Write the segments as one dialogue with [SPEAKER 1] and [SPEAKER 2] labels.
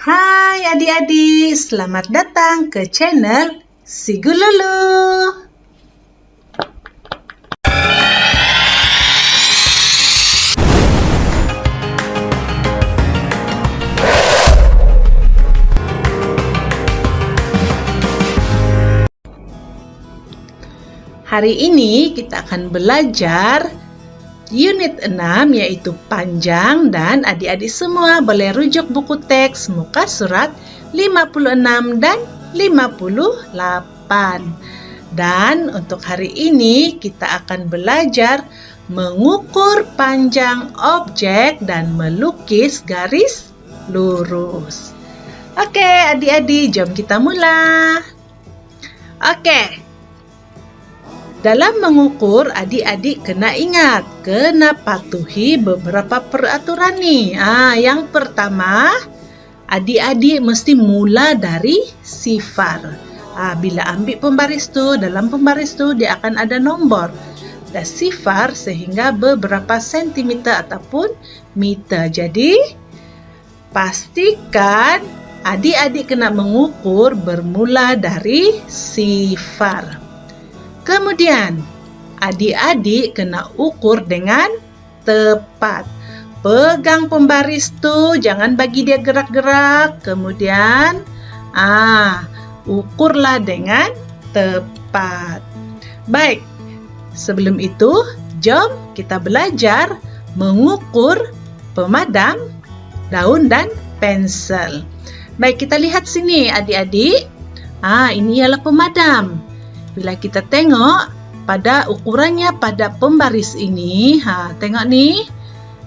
[SPEAKER 1] Hai adik-adik, selamat datang ke channel Si Gululu. Hari ini kita akan belajar Unit 6 yaitu panjang, dan adik-adik semua boleh rujuk buku teks muka surat 56 dan 58. Dan untuk hari ini kita akan belajar mengukur panjang objek dan melukis garis lurus. Oke, adik-adik, jom kita mulai. Oke. Dalam mengukur, adik-adik kena ingat, kena patuhi beberapa peraturan nih. Yang pertama, adik-adik mesti mula dari sifar. Bila ambil pembaris tu, dalam pembaris tu dia akan ada nombor dan sifar sehingga beberapa sentimeter ataupun meter. Jadi, pastikan adik-adik kena mengukur bermula dari sifar. Kemudian, adik-adik kena ukur dengan tepat. Pegang pembaris tu, jangan bagi dia gerak-gerak. Kemudian, ukurlah dengan tepat. Baik, sebelum itu, jom kita belajar mengukur pemadam, daun, dan pensel. Baik, kita lihat sini adik-adik. Ini ialah pemadam. Bila kita tengok pada ukurannya pada pembaris ini, tengok nih,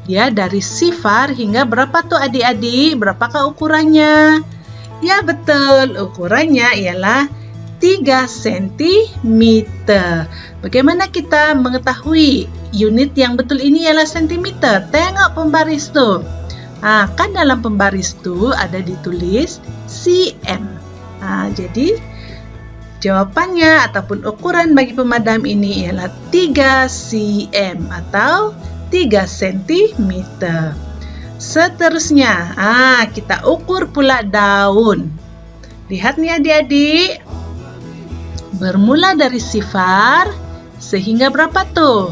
[SPEAKER 1] dia dari sifar hingga berapa tuh adik-adik? Berapakah ukurannya? Ya betul, ukurannya ialah 3 cm. Bagaimana kita mengetahui unit yang betul ini ialah sentimeter? Tengok pembaris tuh. Kan dalam pembaris tuh ada ditulis cm. Jadi jawapannya ataupun ukuran bagi pemadam ini ialah 3 cm atau 3 cm. Seterusnya, kita ukur pula daun. Lihat nih adik-adik. Bermula dari sifar sehingga berapa tuh?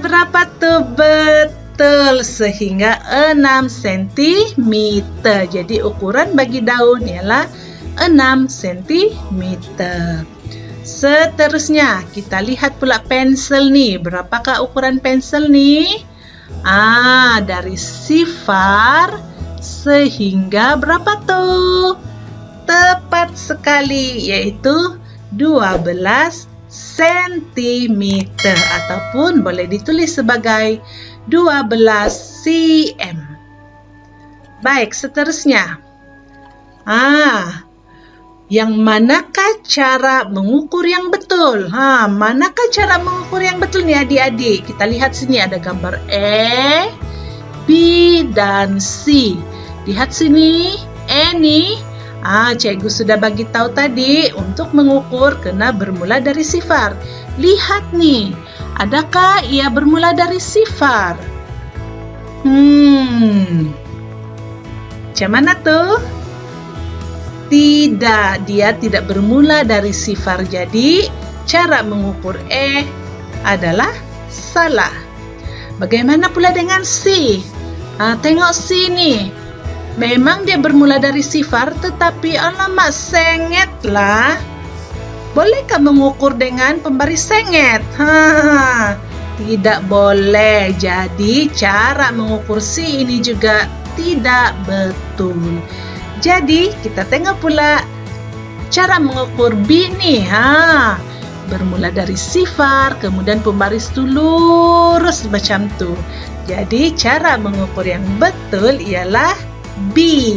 [SPEAKER 1] Berapa tuh? Betul, sehingga 6 cm. Jadi ukuran bagi daun ialah 6 cm. Seterusnya, kita lihat pula pensel nih. Berapakah ukuran pensel nih? Dari sifar sehingga berapa tuh? Tepat sekali, yaitu 12 cm ataupun boleh ditulis sebagai 12 cm. Baik, seterusnya. Yang manakah cara mengukur yang betul? Manakah cara mengukur yang betul nih adik-adik? Kita lihat sini ada gambar E, B, dan C. Lihat sini, E nih. Cikgu sudah bagi tahu tadi untuk mengukur kena bermula dari sifar. Lihat nih, adakah ia bermula dari sifar? Macam mana tuh? Tidak, dia tidak bermula dari sifar. Jadi, cara mengukur E adalah salah. Bagaimana pula dengan C? Tengok C nih. Memang dia bermula dari sifar, tetapi alamak sengetlah. Bolehkah mengukur dengan pembaris senget? Tidak boleh. Jadi, cara mengukur C ini juga tidak betul. Jadi, kita tengok pula cara mengukur B nih. Bermula dari sifar, kemudian pembaris tu lurus macam tu. Jadi, cara mengukur yang betul ialah B.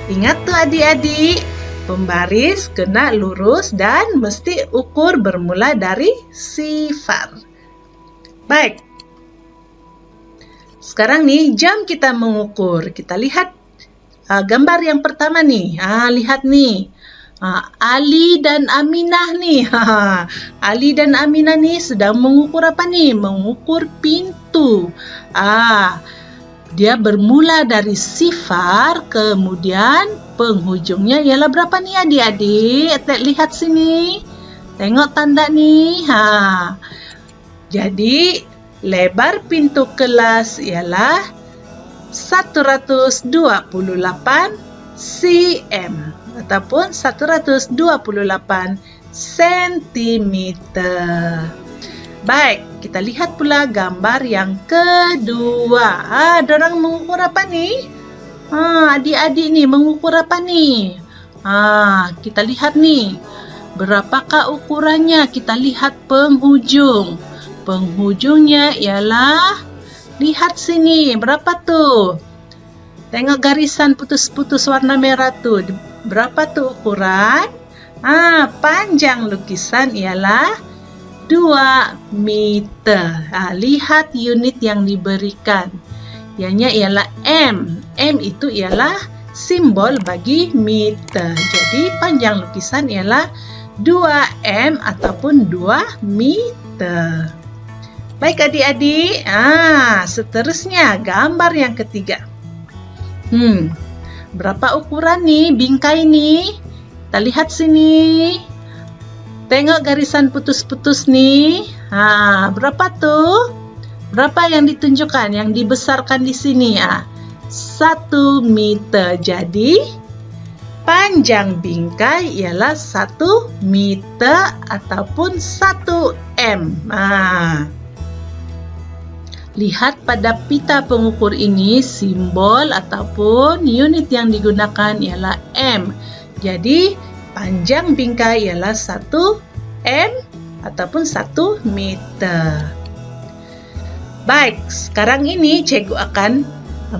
[SPEAKER 1] Ingat tuh adik-adik, pembaris kena lurus dan mesti ukur bermula dari sifar. Baik. Sekarang nih, jam kita mengukur. Kita lihat gambar yang pertama nih. Lihat nih. Ali dan Aminah nih. Ali dan Aminah nih sedang mengukur apa nih? Mengukur pintu. dia bermula dari sifar, kemudian penghujungnya ialah berapa nih adik-adik? Lihat sini. Tengok tanda nih. Jadi, lebar pintu kelas ialah 128 cm ataupun 128 cm. Baik, kita lihat pula gambar yang kedua. Dorang mengukur apa nih? Adik-adik nih mengukur apa nih? Kita lihat nih. Berapakah ukurannya? Kita lihat penghujung. Penghujungnya ialah, lihat sini, berapa tuh? Tengok garisan putus-putus warna merah tuh. Berapa tuh ukuran? Panjang lukisan ialah 2 meter. Lihat unit yang diberikan. Ianya ialah M. M itu ialah simbol bagi meter. Jadi panjang lukisan ialah 2 M ataupun 2 meter. Baik adik-adik, seterusnya gambar yang ketiga. Berapa ukuran nih bingkai nih? Kita lihat sini. Tengok garisan putus-putus nih. Berapa tuh? Berapa yang ditunjukkan, yang dibesarkan di sini? 1 meter. Jadi, panjang bingkai ialah 1 meter ataupun 1 M. Lihat pada pita pengukur ini, simbol ataupun unit yang digunakan ialah M. Jadi, panjang bingkai ialah 1 M ataupun 1 meter. Baik, sekarang ini cikgu akan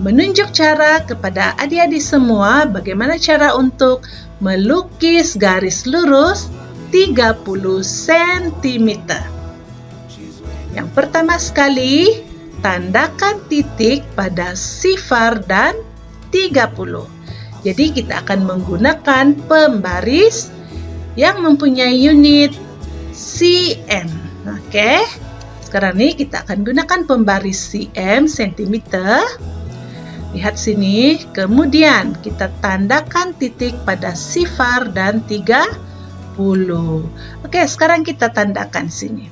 [SPEAKER 1] menunjuk cara kepada adik-adik semua bagaimana cara untuk melukis garis lurus 30 cm. Yang pertama sekali, tandakan titik pada sifar dan 30. Jadi kita akan menggunakan pembaris yang mempunyai unit cm. Oke. Sekarang ini kita akan gunakan pembaris cm, cm. Lihat sini. Kemudian kita tandakan titik pada sifar dan 30. Oke, sekarang kita tandakan sini.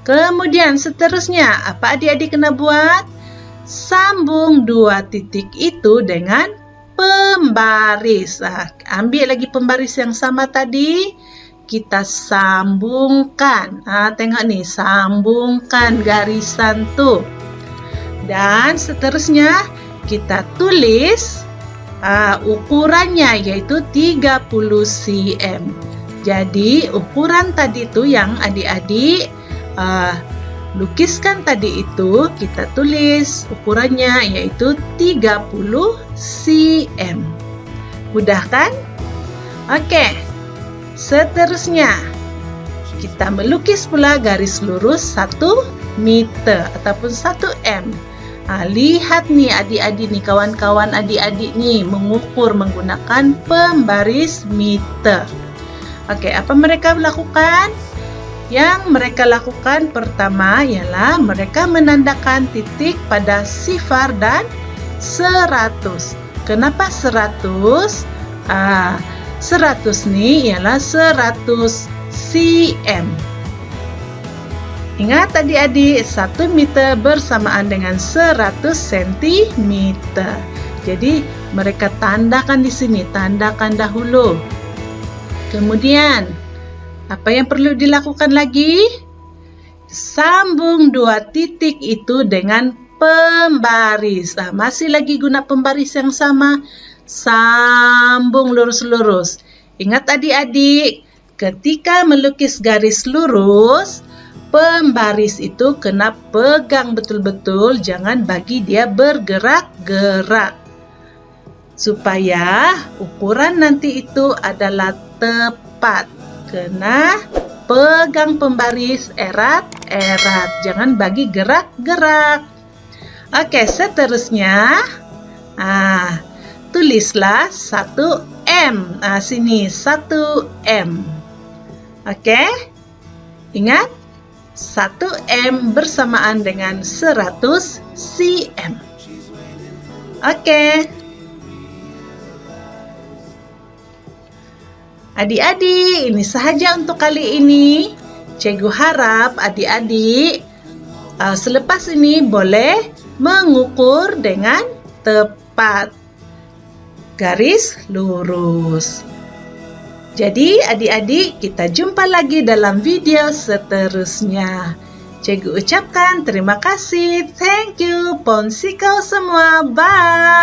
[SPEAKER 1] Kemudian seterusnya, apa adik-adik kena buat? Sambung 2 titik itu dengan pembaris. Ambil lagi pembaris yang sama tadi. Kita sambungkan. Tengok nih, sambungkan garisan tuh. Dan seterusnya, kita tulis ukurannya yaitu 30 cm. Jadi, ukuran tadi tuh yang adik-adik lukiskan tadi itu kita tulis ukurannya yaitu 30 cm. Mudah kan? Oke. Seterusnya kita melukis pula garis lurus 1 meter ataupun 1 M. Lihat nih adik-adik nih, kawan-kawan adik-adik nih mengukur menggunakan pembaris meter. Oke, apa mereka lakukan? Yang mereka lakukan pertama ialah mereka menandakan titik pada sifar dan 100. Kenapa 100? 100 nih ialah 100 cm. Ingat adik-adik, 1 meter bersamaan dengan 100 cm. Jadi mereka tandakan di sini, tandakan dahulu. Kemudian apa yang perlu dilakukan lagi? Sambung 2 titik itu dengan pembaris. Masih lagi guna pembaris yang sama. Sambung lurus-lurus. Ingat adik-adik, ketika melukis garis lurus, pembaris itu kena pegang betul-betul, jangan bagi dia bergerak-gerak. Supaya ukuran nanti itu adalah tepat. Kena pegang pembaris erat-erat, jangan bagi gerak-gerak. Oke, seterusnya tulislah 1 M. Sini 1 M. Oke, ingat 1 M bersamaan dengan 100 cm. Oke. Adik-adik, ini sahaja untuk kali ini. Cikgu harap adik-adik selepas ini boleh mengukur dengan tepat. Garis lurus. Jadi adik-adik, kita jumpa lagi dalam video seterusnya. Cikgu ucapkan terima kasih. Thank you. Ponsiko semua. Bye.